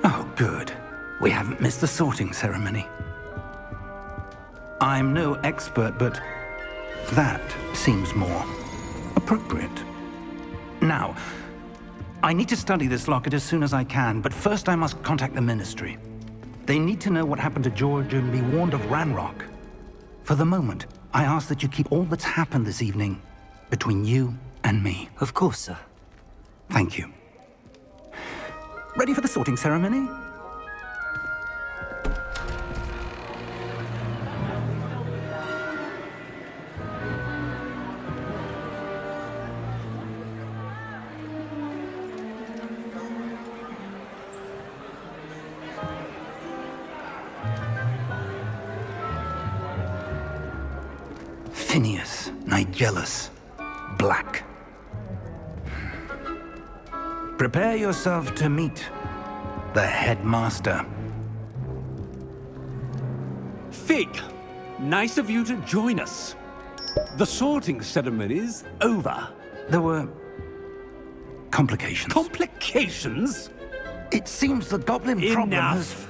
Oh, good. We haven't missed the sorting ceremony. I'm no expert, but that seems more appropriate. Now, I need to study this locket as soon as I can, but first I must contact the Ministry. They need to know what happened to George and be warned of Ranrock. For the moment, I ask that you keep all that's happened this evening between you and me. Of course, sir. Thank you. Ready for the sorting ceremony? Phineas, Nigellus, Black. Prepare yourself to meet the headmaster. Fig, nice of you to join us. The sorting ceremony's over. There were complications. Complications? It seems the goblin problem has... Enough.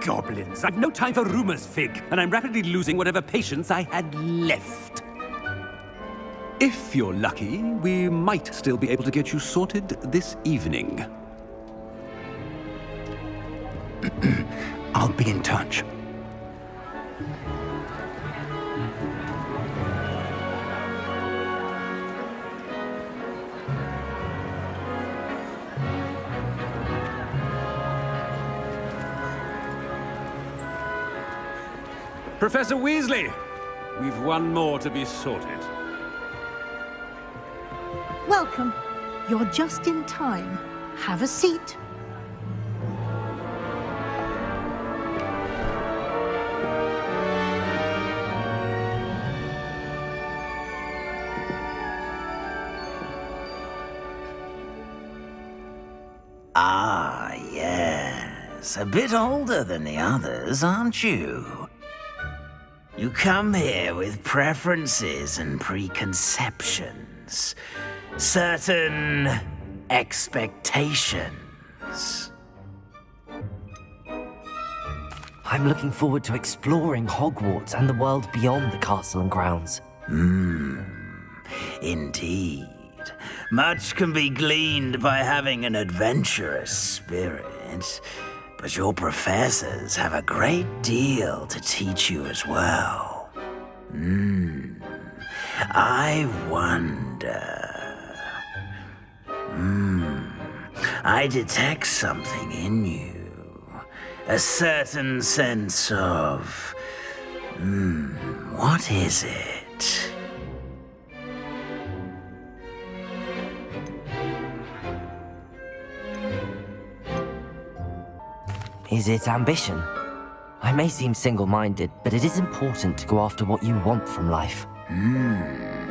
Goblins. I've no time for rumors, Fig, and I'm rapidly losing whatever patience I had left. If you're lucky, we might still be able to get you sorted this evening. I'll be in touch. Professor Weasley, we've one more to be sorted. Welcome. You're just in time. Have a seat. Ah, yes. A bit older than the others, aren't you? You come here with preferences and preconceptions. Certain expectations. I'm looking forward to exploring Hogwarts and the world beyond the castle and grounds. Indeed. Much can be gleaned by having an adventurous spirit, but your professors have a great deal to teach you as well. I wonder... I detect something in you. A certain sense of... what is it? Is it ambition? I may seem single-minded, but it is important to go after what you want from life.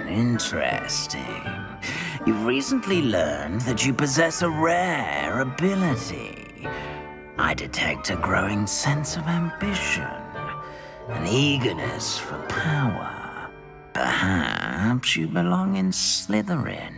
Interesting. You've recently learned that you possess a rare ability. I detect a growing sense of ambition, an eagerness for power. Perhaps you belong in Slytherin.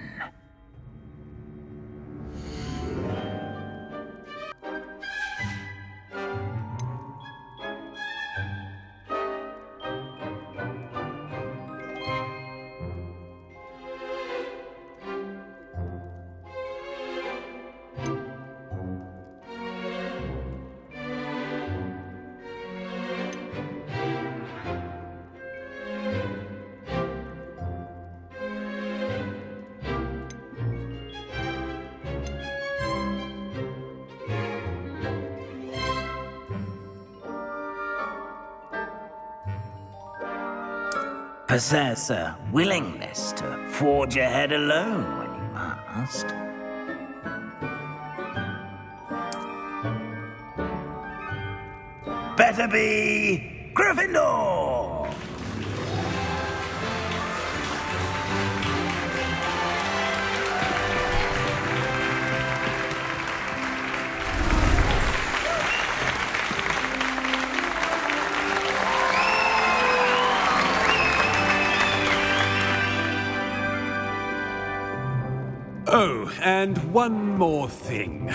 Possess a willingness to forge ahead alone when you must. Better be Gryffindor! Oh, and one more thing.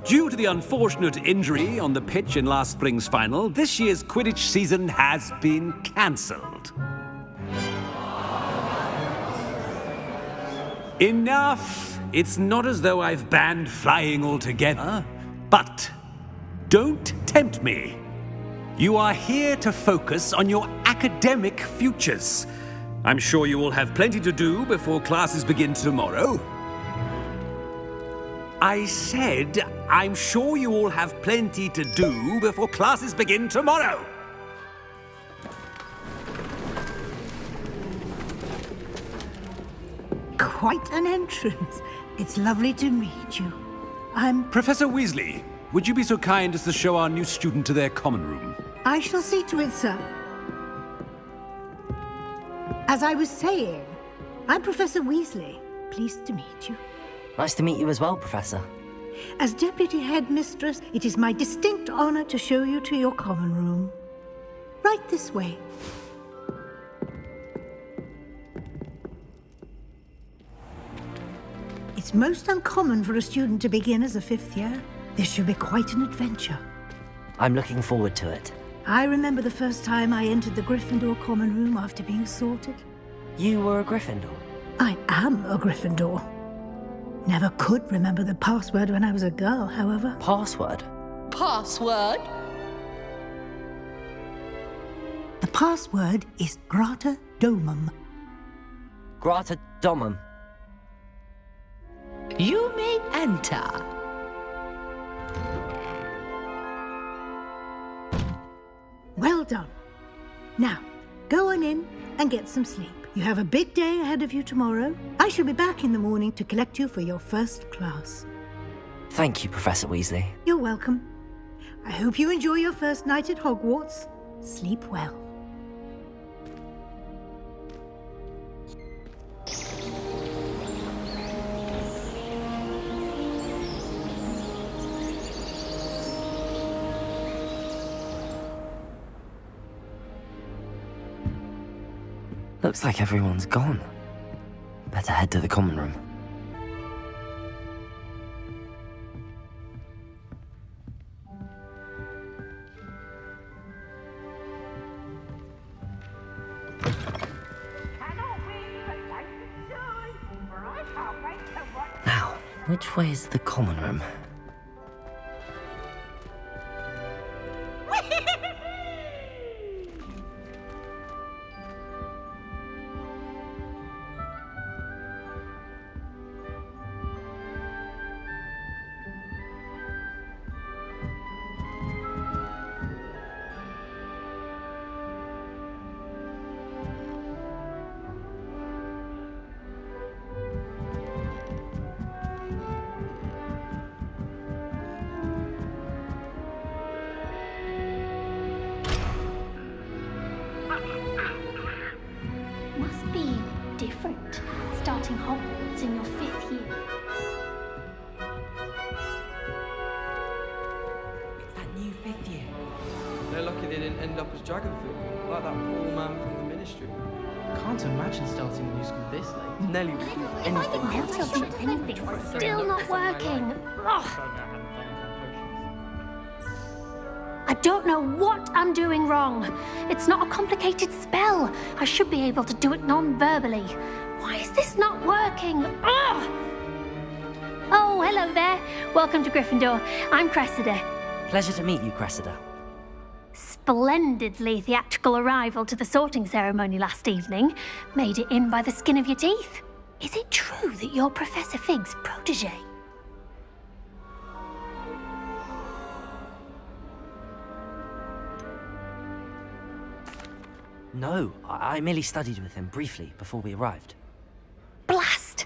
Due to the unfortunate injury on the pitch in last spring's final, this year's Quidditch season has been cancelled. Enough! It's not as though I've banned flying altogether, but don't tempt me. You are here to focus on your academic futures. I'm sure you will have plenty to do before classes begin tomorrow. I said, I'm sure you all have plenty to do before classes begin tomorrow. Quite an entrance. It's lovely to meet you. Professor Weasley, would you be so kind as to show our new student to their common room? I shall see to it, sir. As I was saying, I'm Professor Weasley. Pleased to meet you. Nice to meet you as well, Professor. As Deputy Headmistress, it is my distinct honor to show you to your common room. Right this way. It's most uncommon for a student to begin as a fifth year. This should be quite an adventure. I'm looking forward to it. I remember the first time I entered the Gryffindor common room after being sorted. You were a Gryffindor? I am a Gryffindor. Never could remember the password when I was a girl, however. Password? Password? The password is Grata Domum. Grata Domum. You may enter. Well done. Now, go on in and get some sleep. You have a big day ahead of you tomorrow. I shall be back in the morning to collect you for your first class. Thank you, Professor Weasley. You're welcome. I hope you enjoy your first night at Hogwarts. Sleep well. Looks like everyone's gone. Better head to the common room. Now, which way is the common room? Must be different, starting Hogwarts in your 5th year. It's that new 5th year. They're lucky they didn't end up as Dragonfield, like that poor man from the Ministry. Can't imagine starting a new school this late. Nelly would do anything. It's still not working. Ugh. I don't know what I'm doing wrong. It's not a complicated spell. I should be able to do it non-verbally. Why is this not working? Ugh. Oh, hello there. Welcome to Gryffindor. I'm Cressida. Pleasure to meet you, Cressida. Splendidly theatrical arrival to the sorting ceremony last evening. Made it in by the skin of your teeth. Is it true that you're Professor Fig's protégé? No, I merely studied with him briefly before we arrived. Blast!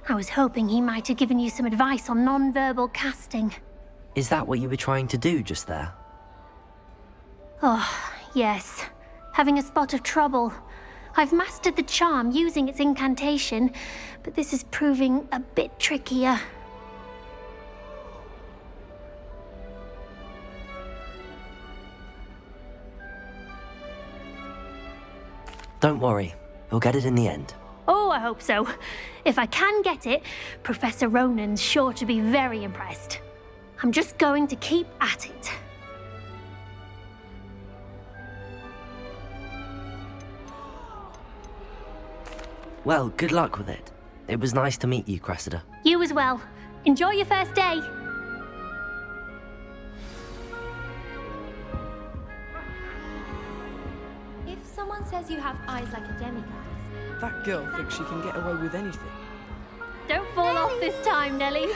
I was hoping he might have given you some advice on non-verbal casting. Is that what you were trying to do just there? Oh, yes. Having a spot of trouble. I've mastered the charm using its incantation, but this is proving a bit trickier. Don't worry, we'll get it in the end. Oh, I hope so. If I can get it, Professor Ronan's sure to be very impressed. I'm just going to keep at it. Well, good luck with it. It was nice to meet you, Cressida. You as well. Enjoy your first day. If someone says you have eyes like a demigod, That girl thinks she can get away with anything. Don't fall off this time, Nellie.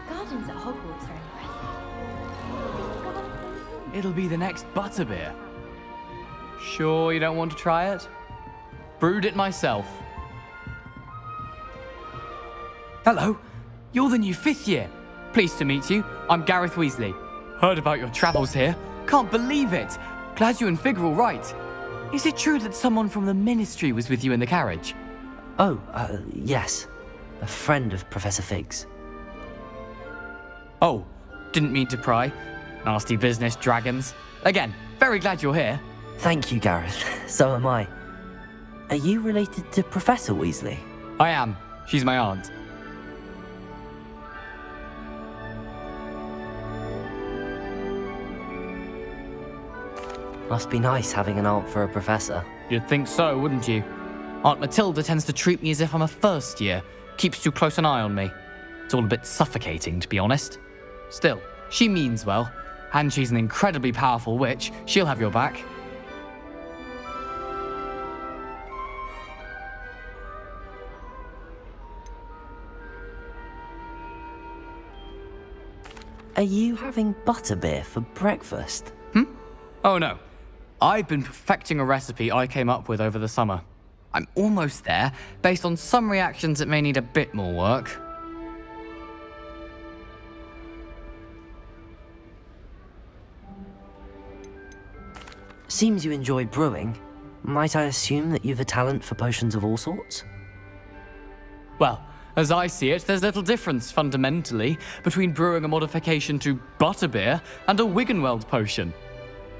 gardens at Hogwarts are impressive. It'll be the next butterbeer. Sure you don't want to try it? Brewed it myself. Hello, you're the new 5th year. Pleased to meet you. I'm Gareth Weasley. Heard about your travels here. Can't believe it. Glad you and Fig are all right. Is it true that someone from the Ministry was with you in the carriage? Oh, yes. A friend of Professor Fig's. Oh, didn't mean to pry. Nasty business, dragons. Again, very glad you're here. Thank you, Gareth. So am I. Are you related to Professor Weasley? I am. She's my aunt. Must be nice having an aunt for a professor. You'd think so, wouldn't you? Aunt Matilda tends to treat me as if I'm a first year. Keeps too close an eye on me. It's all a bit suffocating, to be honest. Still, she means well. And she's an incredibly powerful witch. She'll have your back. Are you having butterbeer for breakfast? Oh no. I've been perfecting a recipe I came up with over the summer. I'm almost there. Based on some reactions, it may need a bit more work. Seems you enjoy brewing. Might I assume that you've a talent for potions of all sorts? Well, as I see it, there's little difference, fundamentally, between brewing a modification to butterbeer and a Wiggenweld potion.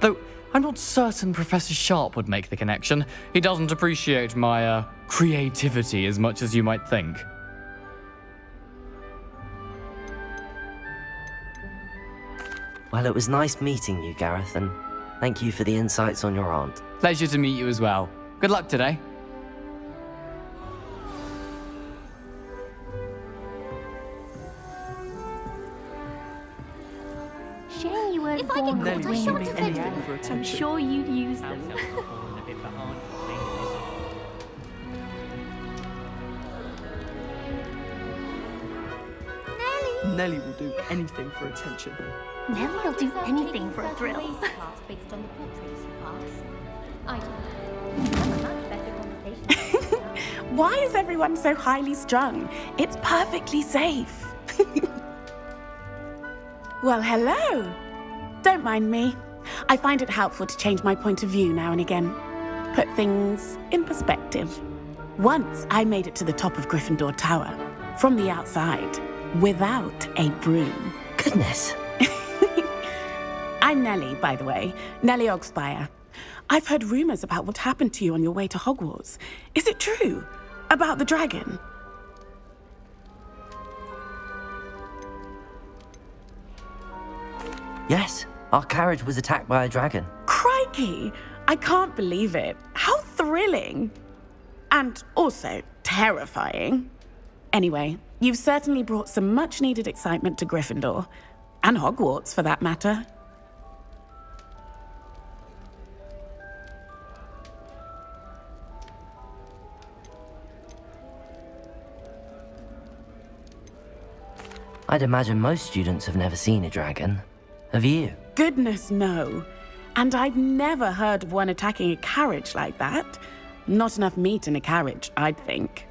Though, I'm not certain Professor Sharp would make the connection. He doesn't appreciate my, creativity as much as you might think. Well, it was nice meeting you, Gareth, and thank you for the insights on your aunt. Pleasure to meet you as well. Good luck today. Shame you weren't If I get born caught, with I wings. shan't offend them. I'm sure you'd use them. Nellie will do anything for attention. Nellie will do anything for a thrill. Class based on the portraits you pass. I don't. Have a much better conversation. Why is everyone so highly strung? It's perfectly safe. Well, hello. Don't mind me. I find it helpful to change my point of view now and again. Put things in perspective. Once I made it to the top of Gryffindor Tower, from the outside, without a broom. Goodness. I'm Nellie, by the way. Nellie Ogspire. I've heard rumors about what happened to you on your way to Hogwarts. Is it true? About the dragon? Yes, our carriage was attacked by a dragon. Crikey! I can't believe it. How thrilling! And also terrifying. Anyway, you've certainly brought some much-needed excitement to Gryffindor. And Hogwarts, for that matter. I'd imagine most students have never seen a dragon. Have you? Goodness, no. And I've never heard of one attacking a carriage like that. Not enough meat in a carriage, I'd think.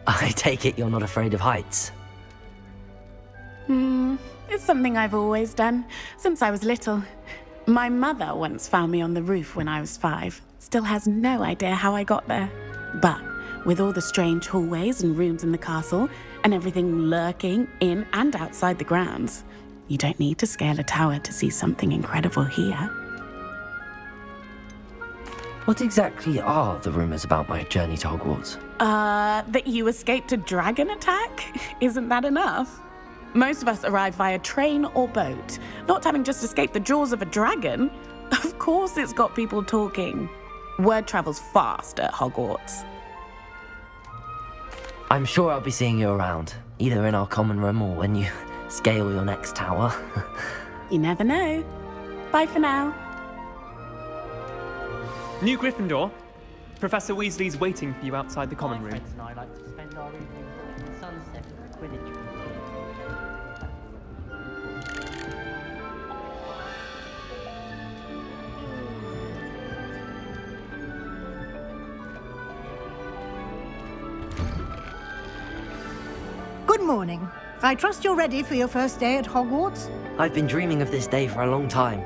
I take it you're not afraid of heights. It's something I've always done, since I was little. My mother once found me on the roof when I was 5. Still has no idea how I got there. But with all the strange hallways and rooms in the castle, and everything lurking in and outside the grounds, You don't need to scale a tower to see something incredible here. What exactly are the rumors about my journey to Hogwarts? That you escaped a dragon attack? Isn't that enough? Most of us arrive via train or boat, not having just escaped the jaws of a dragon. Of course it's got people talking. Word travels fast at Hogwarts. I'm sure I'll be seeing you around, either in our common room or when you scale your next tower. You never know. Bye for now. New Gryffindor. Professor Weasley's waiting for you outside the common room. My friends and I like to spend our evenings watching the sunset at Quidditch. Good morning. I trust you're ready for your first day at Hogwarts? I've been dreaming of this day for a long time.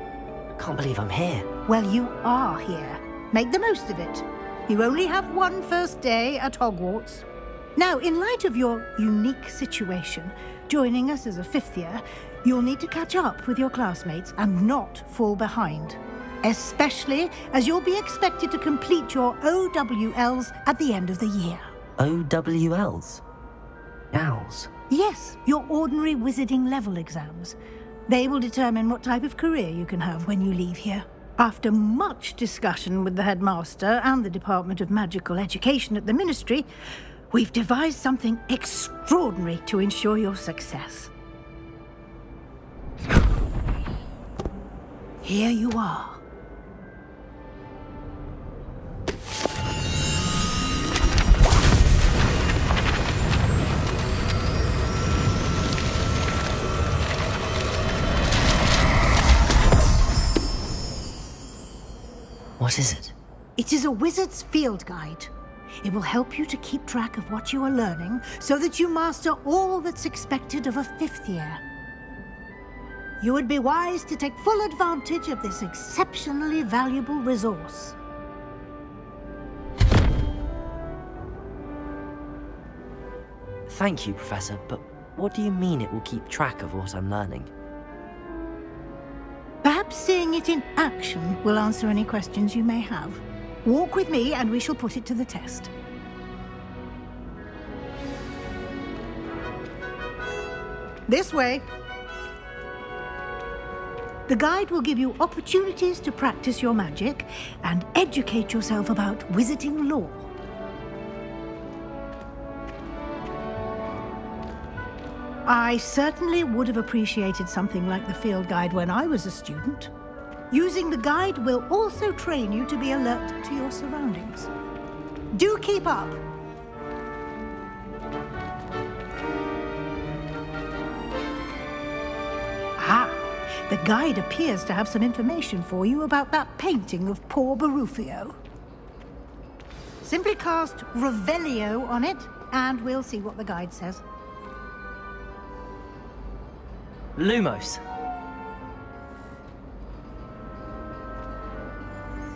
Can't believe I'm here. Well, you are here. Make the most of it. You only have one first day at Hogwarts. Now, in light of your unique situation, joining us as a fifth year, you'll need to catch up with your classmates and not fall behind. Especially as you'll be expected to complete your OWLs at the end of the year. OWLs? Owls? Yes, your ordinary wizarding level exams. They will determine what type of career you can have when you leave here. After much discussion with the headmaster and the Department of Magical Education at the Ministry, we've devised something extraordinary to ensure your success. Here you are. What is it? It is a wizard's field guide. It will help you to keep track of what you are learning so that you master all that's expected of a fifth year. You would be wise to take full advantage of this exceptionally valuable resource. Thank you, Professor, but what do you mean it will keep track of what I'm learning? Perhaps seeing it in action will answer any questions you may have. Walk with me and we shall put it to the test. This way. The guide will give you opportunities to practice your magic and educate yourself about wizarding lore. I certainly would have appreciated something like the field guide when I was a student. Using the guide will also train you to be alert to your surroundings. Do keep up! Ah, the guide appears to have some information for you about that painting of poor Barufio. Simply cast Revelio on it, and we'll see what the guide says. Lumos.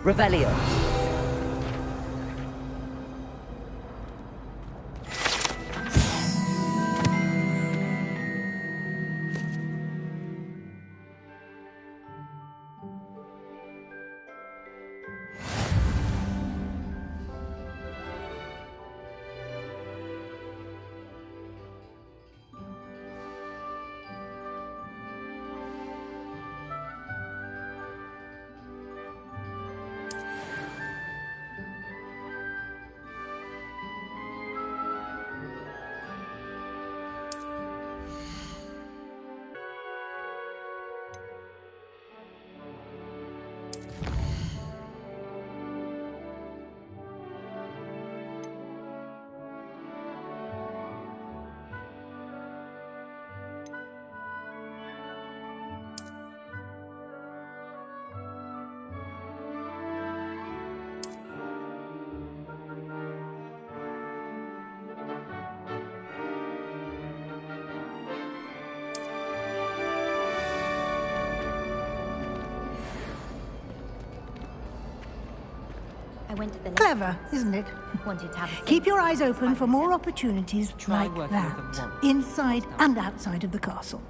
Revelio. Clever, isn't it? Keep your eyes open for more opportunities like that, inside and outside of the castle.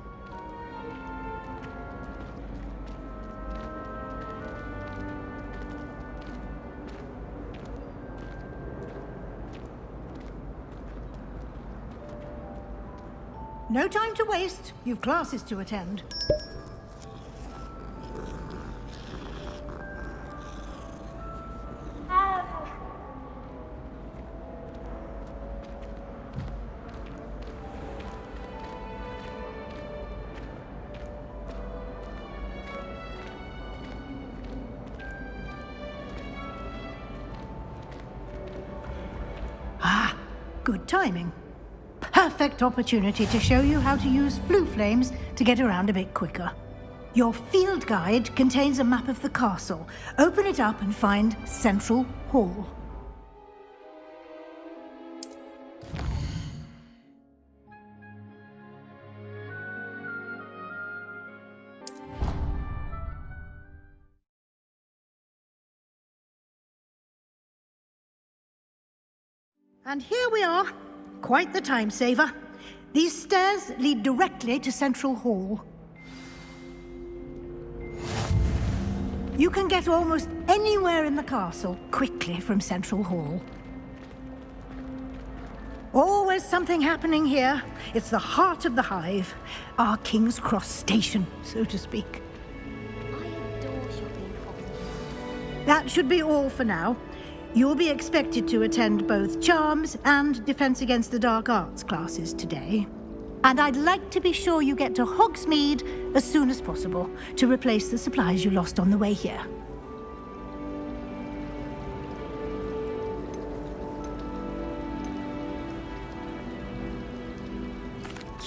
no time to waste. You've classes to attend. Good timing. Perfect opportunity to show you how to use flue flames to get around a bit quicker. Your field guide contains a map of the castle. Open it up and find Central Hall. And here we are. Quite the time saver. These stairs lead directly to Central Hall. You can get almost anywhere in the castle quickly from Central Hall. Always something happening here. It's the heart of the hive. Our King's Cross station, so to speak. I adore shopping Hogsmeade. That should be all for now. You'll be expected to attend both Charms and Defense Against the Dark Arts classes today. And I'd like to be sure you get to Hogsmeade as soon as possible to replace the supplies you lost on the way here.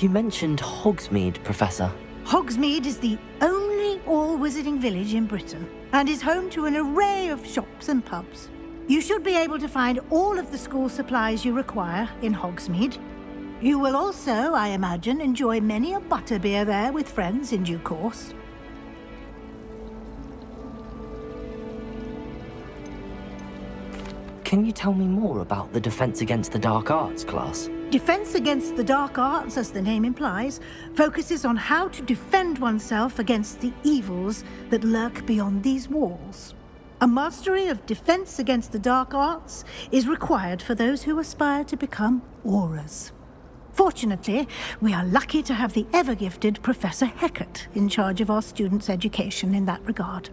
You mentioned Hogsmeade, Professor. Hogsmeade is the only all-wizarding village in Britain and is home to an array of shops and pubs. You should be able to find all of the school supplies you require in Hogsmeade. You will also, I imagine, enjoy many a butterbeer there with friends in due course. Can you tell me more about the Defense Against the Dark Arts class? Defense Against the Dark Arts, as the name implies, focuses on how to defend oneself against the evils that lurk beyond these walls. A mastery of Defense Against the Dark Arts is required for those who aspire to become Aurors. Fortunately, we are lucky to have the ever-gifted Professor Hecat in charge of our students' education in that regard.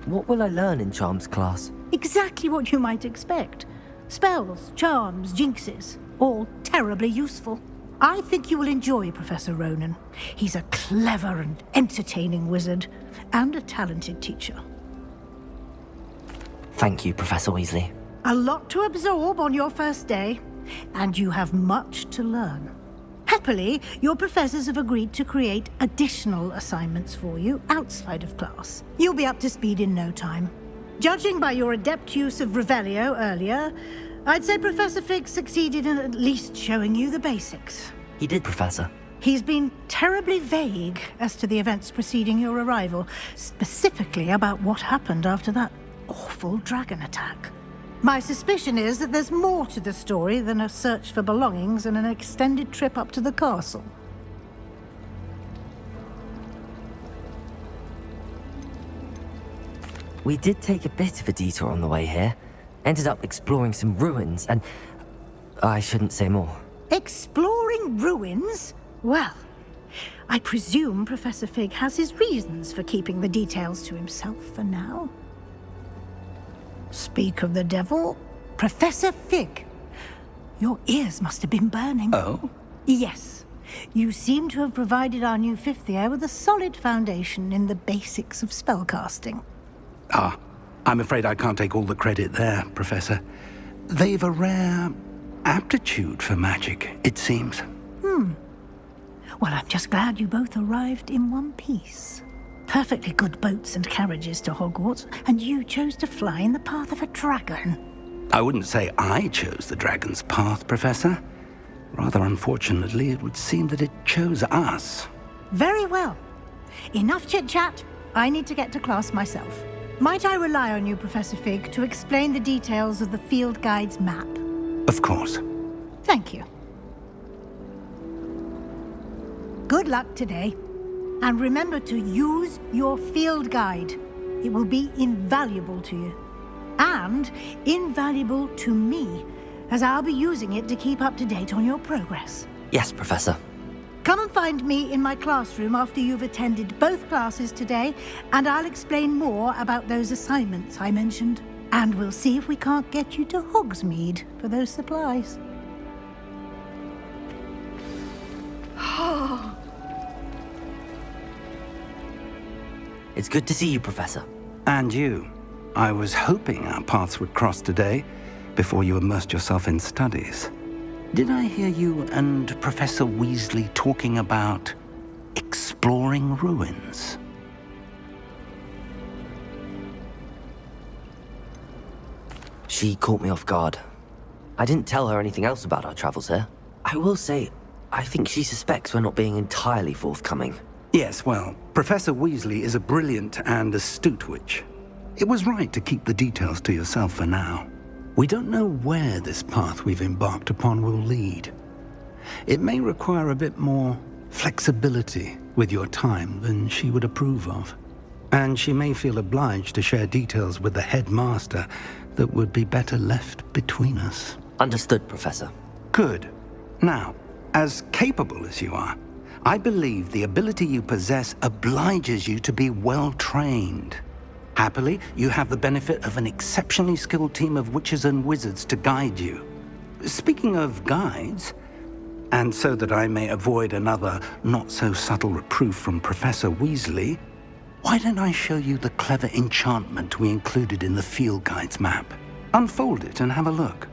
What will I learn in Charms class? Exactly what you might expect. Spells, charms, jinxes, all terribly useful. I think you will enjoy Professor Ronan. He's a clever and entertaining wizard, and a talented teacher. Thank you, Professor Weasley. A lot to absorb on your first day, and you have much to learn. Happily, your professors have agreed to create additional assignments for you outside of class. You'll be up to speed in no time. Judging by your adept use of Revelio earlier, I'd say Professor Fig succeeded in at least showing you the basics. He did, Professor. He's been terribly vague as to the events preceding your arrival, specifically about what happened after that awful dragon attack. My suspicion is that there's more to the story than a search for belongings and an extended trip up to the castle. We did take a bit of a detour on the way here. Ended up exploring some ruins and... I shouldn't say more. Exploring ruins? Well, I presume Professor Fig has his reasons for keeping the details to himself for now. Speak of the devil, Professor Fig. Your ears must have been burning. Oh? Yes. You seem to have provided our new fifth year with a solid foundation in the basics of spellcasting. Ah, I'm afraid I can't take all the credit there, Professor. They've a rare aptitude for magic, it seems. Well, I'm just glad you both arrived in one piece. Perfectly good boats and carriages to Hogwarts, and you chose to fly in the path of a dragon. I wouldn't say I chose the dragon's path, Professor. Rather unfortunately, it would seem that it chose us. Very well. Enough chit-chat. I need to get to class myself. Might I rely on you, Professor Fig, to explain the details of the field guide's map? Of course. Thank you. Good luck today. And remember to use your field guide. It will be invaluable to you. And invaluable to me, as I'll be using it to keep up to date on your progress. Yes, Professor. Come and find me in my classroom after you've attended both classes today, and I'll explain more about those assignments I mentioned. And we'll see if we can't get you to Hogsmeade for those supplies. It's good to see you, Professor. And you. I was hoping our paths would cross today, before you immersed yourself in studies. Did I hear you and Professor Weasley talking about exploring ruins? She caught me off guard. I didn't tell her anything else about our travels here. I will say, I think she suspects we're not being entirely forthcoming. Yes, well, Professor Weasley is a brilliant and astute witch. It was right to keep the details to yourself for now. We don't know where this path we've embarked upon will lead. It may require a bit more flexibility with your time than she would approve of. And she may feel obliged to share details with the headmaster that would be better left between us. Understood, Professor. Good. Now, as capable as you are, I believe the ability you possess obliges you to be well trained. Happily, you have the benefit of an exceptionally skilled team of witches and wizards to guide you. Speaking of guides, and so that I may avoid another not-so-subtle reproof from Professor Weasley, why don't I show you the clever enchantment we included in the field guide's map? Unfold it and have a look.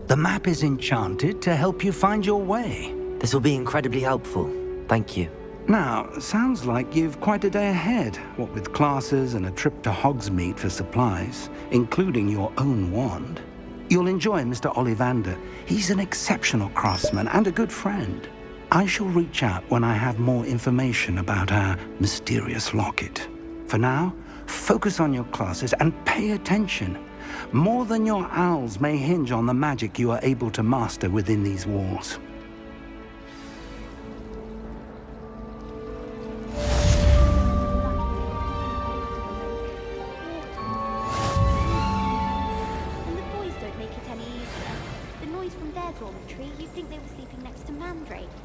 The map is enchanted to help you find your way. This will be incredibly helpful. Thank you. Now, sounds like you've quite a day ahead, what with classes and a trip to Hogsmeade for supplies, including your own wand. You'll enjoy Mr. Ollivander. He's an exceptional craftsman and a good friend. I shall reach out when I have more information about our mysterious locket. For now, focus on your classes and pay attention. More than your owls may hinge on the magic you are able to master within these walls. And the boys don't make it any easier. The noise from their dormitory, you'd think they were sleeping next to mandrakes.